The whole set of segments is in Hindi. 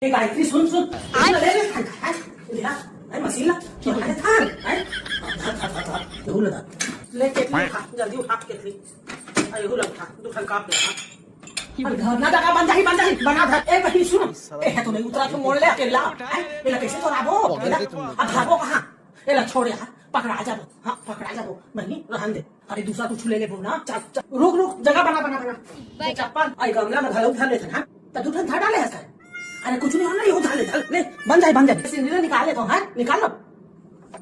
Cái गायत्री सुन सुन ले ले लिहा आई मशीन ला अरे थान आई ये ला ले के उठा जल्दी उठा के थी आई ला उठा दुकान काप दे अरे धरना जगह बंद ही बना था ए भाई सुन ए है तो नहीं उतरा तो मोड़ ले अकेला ये कैसे तो राबो अब भागो कहां ये ला छोड़ यार पकड़ा जाबो हां पकड़ा जाबो नहीं रहन दे अरे दूसरा कुछ ले ले ना रुक रुक जगह बना चप्पल आई गमला में उठा ले था तो दूसरा था डाले है अरे कुछ नहीं होना ये उठा ले बन जाए सिंदूर निकाले तो है निकाल लो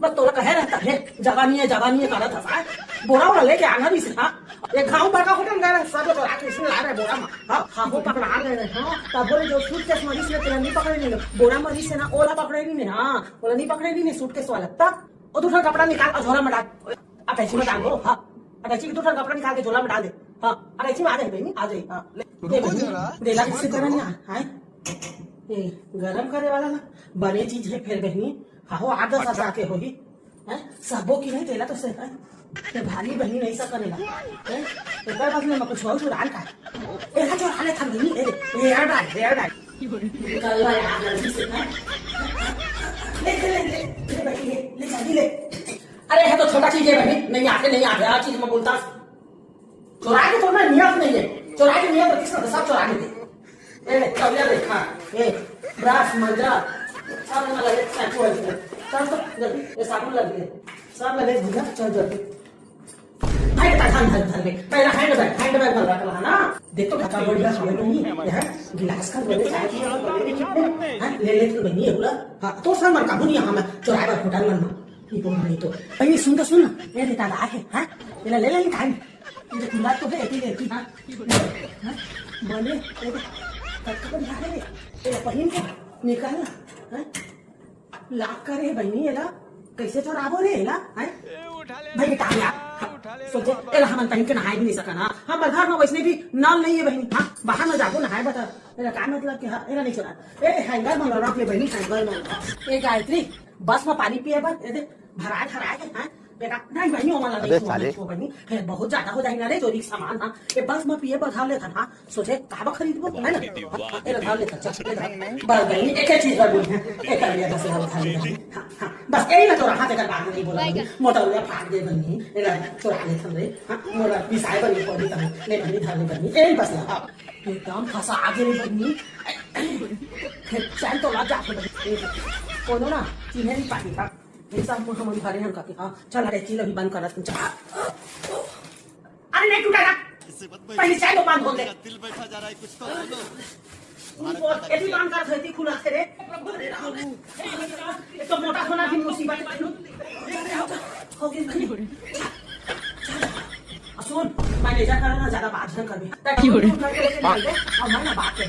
बस तोरा कहे रहता है जगह नहीं है करा था बोरा वाला लेके आना भी था एक गांव बड़ा होटल गए सब तो आके इसमें ला रहे बोरा में हां वो पकड़ा गए हां तब बोले जो सूटकेस मरीज ने तेरा नहीं पकड़े नहीं बोरा मरीज से ना ओला पकड़े नहीं हां ओला नहीं पकड़े नहीं सूटकेस वाला तब और दूसरा कपड़ा निकाल झोला में डाल अटैची में डाल दो हां अटैची की दूसरा कपड़ा निकाल के झोला में डाल दे हां अटैची में आ जाए बहनी आ जाए हां देला किसी तरह नहीं है ये गरम करे वाला ना बने चीज है फिर बहनी हाँ आधा ससा के होगी सबो की नहीं तेला तो से है भारी बहनी नहीं सकनेला है एक बार बस में कुछ और डाल का ए हा जो हाले था बहनी ए यार डाल निकल ला यार जल्दी से ले बहनी ले जल्दी ले अरे है तो छोटा चीज है बहनी नहीं आते हर चीज में बोलता चुरा के तो ना नियत नहीं है चुरा के नियत किसने सब चुरा के ए कबिया देखा ए ब्रश मंजरा सब में लगे शैम्पू है सब तो जल्दी ये साबुन लगे सब लगे भुजा चल जल्दी भाई बता धर ले पहला हैंड बैग भर रखा ना देख तो खचा बढ़िया समय नहीं है गिलास का बोले शायद हां ले तो बनी है बोला हां तो सब मर काबू नहीं हमें चुराए पर होटल में ये बोल नहीं तो भाई सुन ये देता ला है हां ले निकाल ये खुला तो है एक हां बोले पहन के निकाल लाख करे बहनी एला कैसे चोराबो रे एला भाई टाला सोचे एला हम पहन के नहाए भी नहीं सका ना हम घर में वैसे भी नल नहीं है बहनी हाँ बाहर में जाबो नहाए बता एला का मतलब कि एला नहीं चोरा ए हैंगर में रख ले बहनी हैंगर में ए गायत्री बस में पानी पिए बस ए भरा के हाँ बेटा नहीं बहनी ओ वाला नहीं बहनी फिर बहुत ज्यादा हो जाएगा रे चोरी सामान हां ये बस में पिए बधा ले था हां सोचे काबा खरीदबो है ना ए लगा ले था चल बस बहनी एक चीज कर बोल है एक कर लिया बस उठा ले हां बस ए ना चोरा हाथ कर बात नहीं बोला मोटा ले फाड़ दे बहनी ए ला चोरा ले था रे हां मोरा बिसाई बनी पड़ी था ले बहनी था ले बहनी ए बस ला एकदम फंसा आगे ले बहनी चल तो ला जा कोनो ना चिन्ह नहीं पाती था ऐसा हम भरे हम कहते हाँ चल अरे चील अभी बंद कर रहा तुम अरे नहीं टूटा पहले चाय तो बंद हो गए दिल बैठा जा रहा है कुछ तो बोलो ऐसी काम कर थी खुला से रे तो मोटा होना भी मुसीबत हो गई सुन मैनेजर करना ज्यादा बात न कर भी और मैं ना बात कर